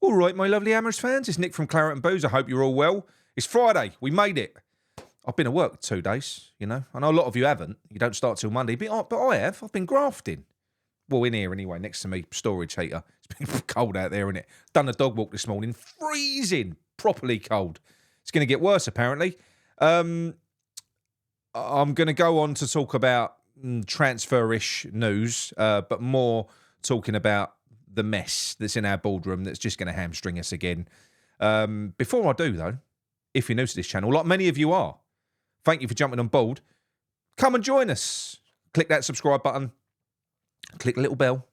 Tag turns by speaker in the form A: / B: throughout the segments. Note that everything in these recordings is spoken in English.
A: All right, my lovely Hammers fans, it's Nick from Claret and Booze. I hope you're all well. It's Friday. We made it. I've been at work 2 days, you know. I know a lot of you haven't. You don't start till Monday, but I have. I've been grafting. Well, in here anyway, next to me, storage heater. It's been cold out there, isn't it? Done the dog walk this morning. Freezing. Properly cold. It's going to get worse, apparently. I'm going to go on to talk about transfer-ish news, but more talking about the mess that's in our boardroom that's just going to hamstring us again. Before I do, though, if you're new to this channel, like many of you are, thank you for jumping on board. Come and join us. Click that subscribe button. Click the little bell.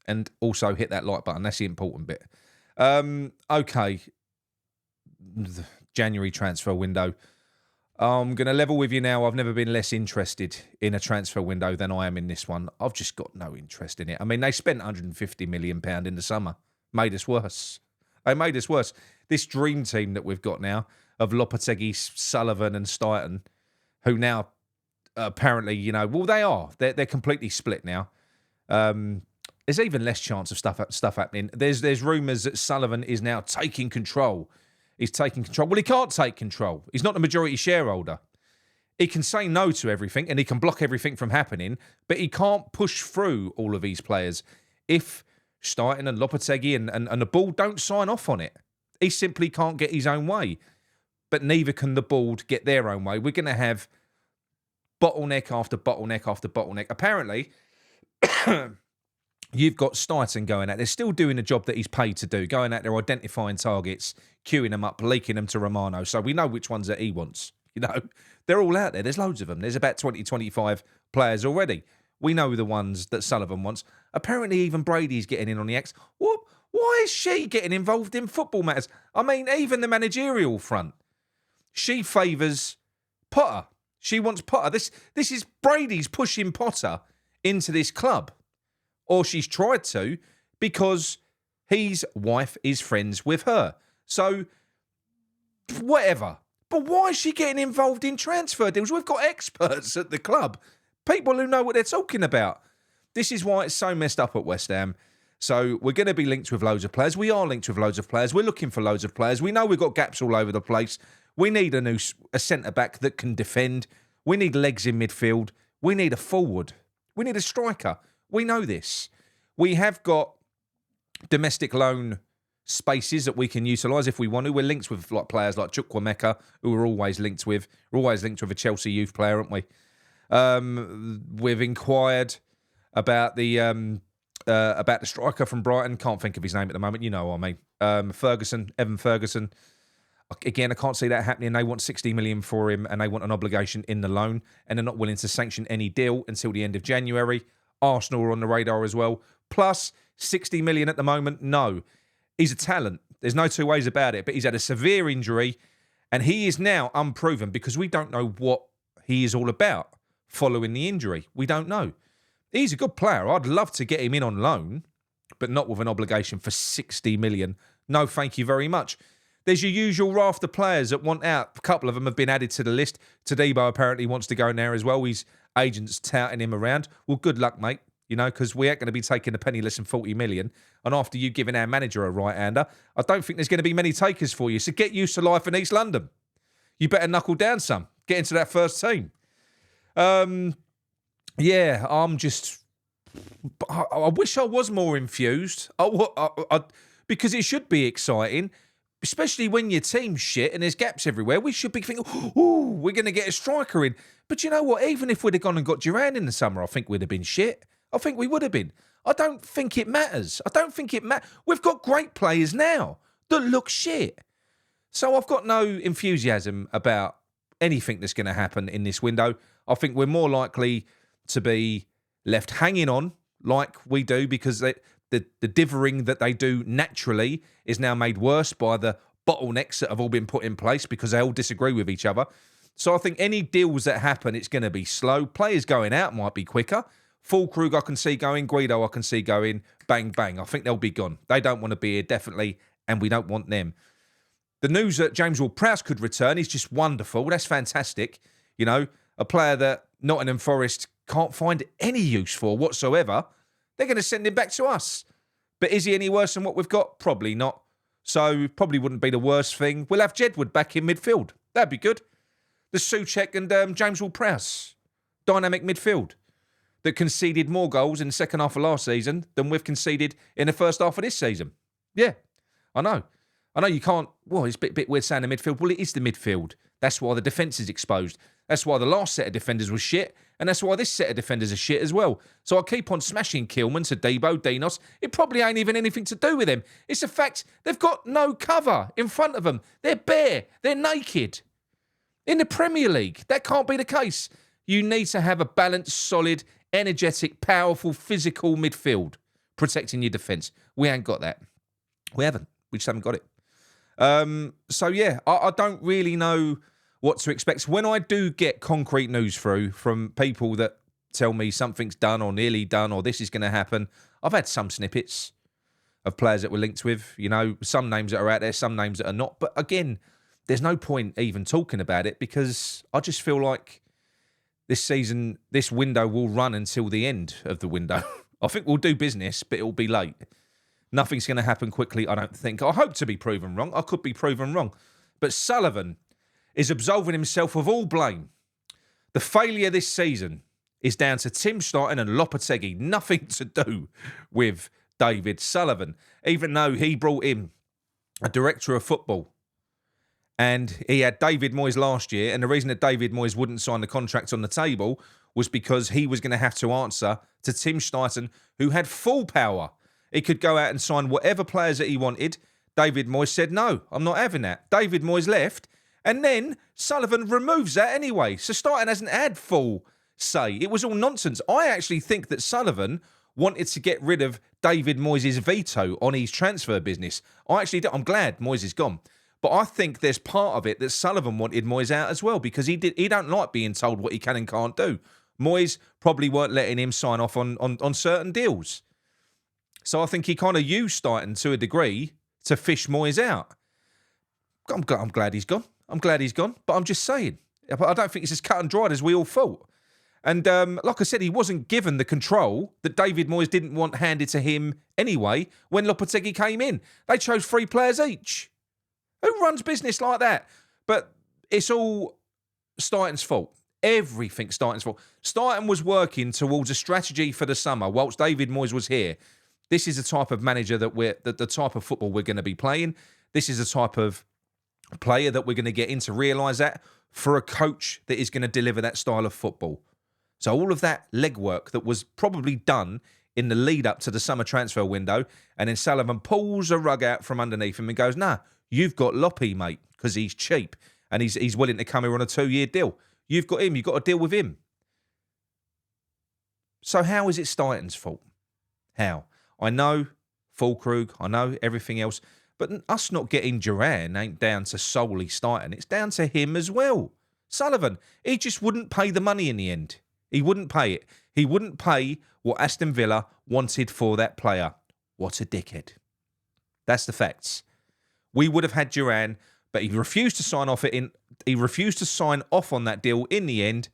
A: And also hit that like button. That's the important bit. Okay. The January transfer window. I'm going to level with you now. I've never been less interested in a transfer window than I am in this one. I've just got no interest in it. I mean, they spent £150 million in the summer. Made us worse. They made us worse. This dream team that we've got now of Lopetegui, Sullivan and Stighton, who now apparently, you know, well, they are. They're completely split now. There's even less chance of stuff happening. There's rumours that Sullivan is now taking control. He's taking control. Well, he can't take control. He's not the majority shareholder. He can say no to everything and he can block everything from happening, but he can't push through all of these players if Stighton and Lopetegui and the board don't sign off on it. He simply can't get his own way, but neither can the board get their own way. We're going to have bottleneck after bottleneck after bottleneck. Apparently, you've got Stighton going out there, still doing the job that he's paid to do, going out there identifying targets, queuing them up, leaking them to Romano. So we know which ones that he wants. You know, they're all out there. There's loads of them. There's about 20, 25 players already. We know the ones that Sullivan wants. Apparently, even Brady's getting in on the X. What? Why is she getting involved in football matters? I mean, even the managerial front. She favours Potter. She wants Potter. This is Brady's pushing Potter into this club. Or she's tried to, because his wife is friends with her. So, whatever. But why is she getting involved in transfer deals? We've got experts at the club. People who know what they're talking about. This is why it's so messed up at West Ham. So, we're going to be linked with loads of players. We are linked with loads of players. We're looking for loads of players. We know we've got gaps all over the place. We need a centre-back that can defend. We need legs in midfield. We need a forward. We need a striker. We know this. We have got domestic loan spaces that we can utilise if we want to. We're linked with players like Chukwuemeka, who we're always linked with. We're always linked with a Chelsea youth player, aren't we? We've inquired about the striker from Brighton. Can't think of his name at the moment. You know what I mean. Evan Ferguson. Again, I can't see that happening. They want 60 million for him and they want an obligation in the loan and they're not willing to sanction any deal until the end of January. Arsenal are on the radar as well. Plus 60 million at the moment. No. He's a talent. There's no two ways about it. But he's had a severe injury and he is now unproven because we don't know what he is all about following the injury. We don't know. He's a good player. I'd love to get him in on loan, but not with an obligation for 60 million. No, thank you very much. There's your usual raft of players that want out. A couple of them have been added to the list. Tadibo apparently wants to go in there as well. His agent's touting him around. Well, good luck, mate. You know, because we ain't going to be taking a penny less than 40 million. And after you giving our manager a right-hander, I don't think there's going to be many takers for you. So get used to life in East London. You better knuckle down some. Get into that first team. Yeah, I'm just... I wish I was more infused. Because it should be exciting. Especially when your team's shit and there's gaps everywhere. We should be thinking, ooh, we're going to get a striker in. But you know what? Even if we'd have gone and got Duran in the summer, I think we'd have been shit. I think we would have been. I don't think it matters. I don't think it matters. We've got great players now that look shit. So I've got no enthusiasm about anything that's going to happen in this window. I think we're more likely to be left hanging on like we do because the dithering that they do naturally is now made worse by the bottlenecks that have all been put in place because they all disagree with each other. So I think any deals that happen, it's going to be slow. Players going out might be quicker. Fulkrug I can see going. Guido I can see going. Bang, bang. I think they'll be gone. They don't want to be here, definitely, and we don't want them. The news that James Ward-Prowse could return is just wonderful. That's fantastic. You know, a player that Nottingham Forest can't find any use for whatsoever. They're going to send him back to us. But is he any worse than what we've got? Probably not. So probably wouldn't be the worst thing. We'll have Jedward back in midfield. That'd be good. The Souček and James Ward-Prowse. Dynamic midfield. That conceded more goals in the second half of last season than we've conceded in the first half of this season. Yeah, I know. I know you can't... Well, it's a bit weird saying the midfield. Well, it is the midfield. That's why the defence is exposed. That's why the last set of defenders was shit, and that's why this set of defenders are shit as well. So I'll keep on smashing Kilman, Todibo, Dinos. It probably ain't even anything to do with them. It's the fact they've got no cover in front of them. They're bare. They're naked. In the Premier League, that can't be the case. You need to have a balanced, solid, energetic, powerful, physical midfield protecting your defence. We ain't got that. We haven't. We just haven't got it. So, yeah, I don't really know what to expect. When I do get concrete news through from people that tell me something's done or nearly done or this is going to happen, I've had some snippets of players that we're linked with. You know, some names that are out there, some names that are not. But again, there's no point even talking about it because I just feel like this season, this window will run until the end of the window. I think we'll do business, but it'll be late. Nothing's going to happen quickly, I don't think. I hope to be proven wrong. I could be proven wrong. But Sullivan is absolving himself of all blame. The failure this season is down to Tim Stein and Lopetegui. Nothing to do with David Sullivan, even though he brought in a director of football. And he had David Moyes last year, and the reason that David Moyes wouldn't sign the contract on the table was because he was going to have to answer to Tim Stein, who had full power. He could go out and sign whatever players that he wanted. David Moyes said, no, I'm not having that. David Moyes left, and then Sullivan removes that anyway. So Stein hasn't had full say. It was all nonsense. I actually think that Sullivan wanted to get rid of David Moyes' veto on his transfer business. I'm glad Moyes is gone. But I think there's part of it that Sullivan wanted Moyes out as well because he don't like being told what he can and can't do. Moyes probably weren't letting him sign off on certain deals. So I think he kind of used Stein to a degree to fish Moyes out. I'm glad he's gone. I'm glad he's gone. But I'm just saying. I don't think it's as cut and dried as we all thought. And like I said, he wasn't given the control that David Moyes didn't want handed to him anyway when Lopetegui came in. They chose 3 players each. Who runs business like that? But it's all Stein's fault. Everything's Stein's fault. Stein was working towards a strategy for the summer whilst David Moyes was here. This is the type of manager that the type of football we're going to be playing. This is the type of player that we're going to get in to realise that for a coach that is going to deliver that style of football. So all of that legwork that was probably done in the lead up to the summer transfer window, and then Sullivan pulls a rug out from underneath him and goes, nah, you've got Loppy, mate, because he's cheap and he's willing to come here on a 2-year deal. You've got him. You've got to deal with him. So how is it Stein's fault? How? I know Fulkrug, I know everything else, but us not getting Duran ain't down to solely Stein. It's down to him as well. Sullivan, he just wouldn't pay the money in the end. He wouldn't pay it. He wouldn't pay what Aston Villa wanted for that player. What a dickhead. That's the facts. We would have had Duran, but he refused to sign off He refused to sign off on that deal in the end.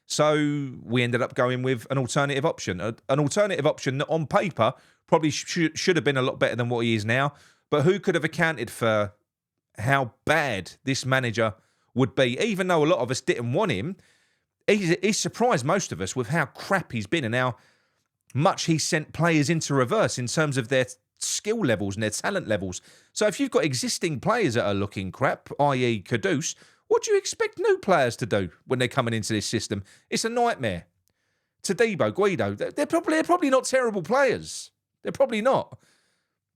A: So we ended up going with an alternative option. An alternative option that on paper probably should have been a lot better than what he is now. But who could have accounted for how bad this manager would be? Even though a lot of us didn't want him, he's surprised most of us with how crap he's been and how much he sent players into reverse in terms of their skill levels and their talent levels. So if you've got existing players that are looking crap, i.e. Kudus, what do you expect new players to do when they're coming into this system? It's a nightmare. Todibo, Guido, they're probably not terrible players. They're probably not.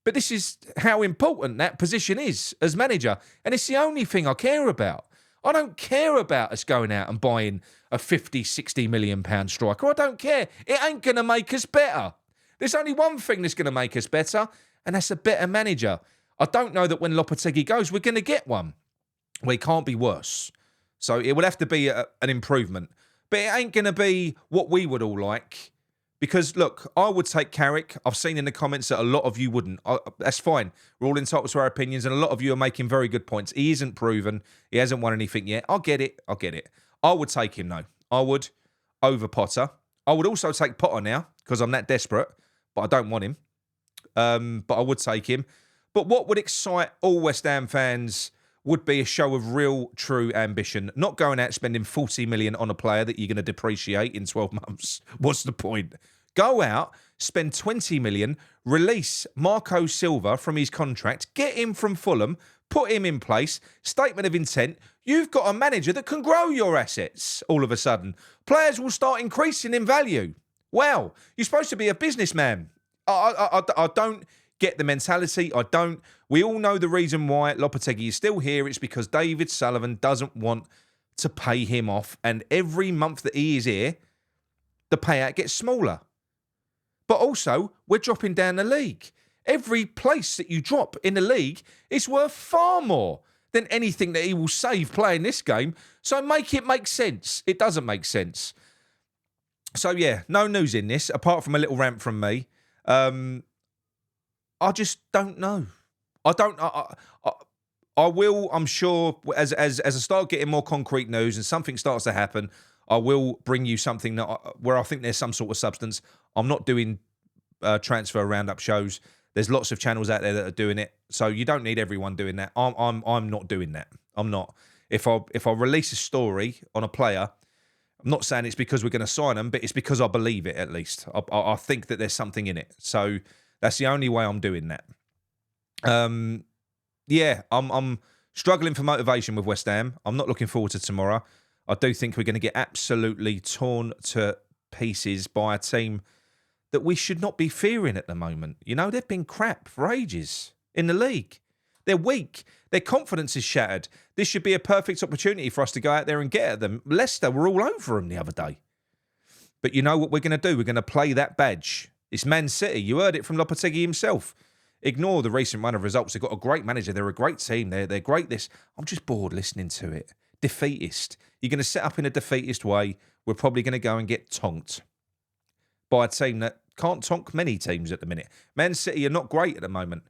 A: But this is how important that position is as manager. And it's the only thing I care about. I don't care about us going out and buying a 50, 60 million pound striker. I don't care. It ain't going to make us better. There's only one thing that's going to make us better, and that's a better manager. I don't know that when Lopetegui goes, we're going to get one. Well, it can't be worse. So it would have to be an improvement. But it ain't going to be what we would all like. Because, look, I would take Carrick. I've seen in the comments that a lot of you wouldn't. That's fine. We're all entitled to our opinions, and a lot of you are making very good points. He isn't proven. He hasn't won anything yet. I get it. I would take him, though. I would, over Potter. I would also take Potter now, because I'm that desperate, but I don't want him. But I would take him. But what would excite all West Ham fans would be a show of real, true ambition. Not going out spending 40 million on a player that you're going to depreciate in 12 months. What's the point? Go out, spend 20 million, release Marco Silva from his contract, get him from Fulham, put him in place, statement of intent. You've got a manager that can grow your assets all of a sudden. Players will start increasing in value. Wow, you're supposed to be a businessman. I don't get the mentality. I don't. We all know the reason why Lopetegui is still here. It's because David Sullivan doesn't want to pay him off. And every month that he is here, the payout gets smaller. But also, we're dropping down the league. Every place that you drop in the league is worth far more than anything that he will save playing this game. So make it make sense. It doesn't make sense. So yeah, no news in this, apart from a little rant from me. I just don't know. I will, I'm sure, as I start getting more concrete news and something starts to happen, I will bring you something where I think there's some sort of substance. I'm not doing transfer roundup shows. There's lots of channels out there that are doing it, so you don't need everyone doing that. I'm not doing that. I'm not. If I release a story on a player, I'm not saying it's because we're going to sign them, but it's because I believe it. At least I think that there's something in it. So that's the only way I'm doing that. Yeah, I'm struggling for motivation with West Ham. I'm not looking forward to tomorrow. I do think we're going to get absolutely torn to pieces by a team that we should not be fearing at the moment. You know, they've been crap for ages in the league. They're weak. Their confidence is shattered. This should be a perfect opportunity for us to go out there and get at them. Leicester were all over them the other day. But you know what we're going to do? We're going to play that badge. It's Man City. You heard it from Lopetegui himself. Ignore the recent run of results. They've got a great manager. They're a great team. They're great this. I'm just bored listening to it. Defeatist. You're going to set up in a defeatist way. We're probably going to go and get tonked by a team that can't tonk many teams at the minute. Man City are not great at the moment.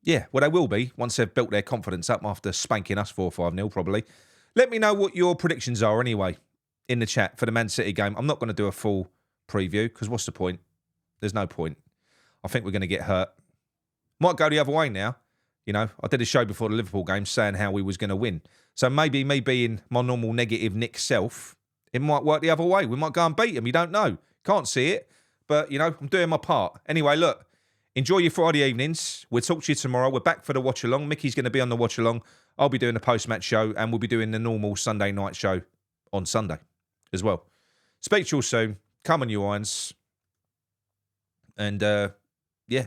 A: Yeah, well, they will be once they've built their confidence up after spanking us 4-5-0 probably. Let me know what your predictions are anyway in the chat for the Man City game. I'm not going to do a full preview because what's the point? There's no point. I think we're going to get hurt. Might go the other way now. You know, I did a show before the Liverpool game saying how we was going to win. So maybe me being my normal negative Nick self, it might work the other way. We might go and beat them. You don't know. Can't see it. But, you know, I'm doing my part. Anyway, look, enjoy your Friday evenings. We'll talk to you tomorrow. We're back for the watch-along. Mickey's going to be on the watch-along. I'll be doing the post-match show, and we'll be doing the normal Sunday night show on Sunday as well. Speak to you all soon. Come on, you irons. And, yeah,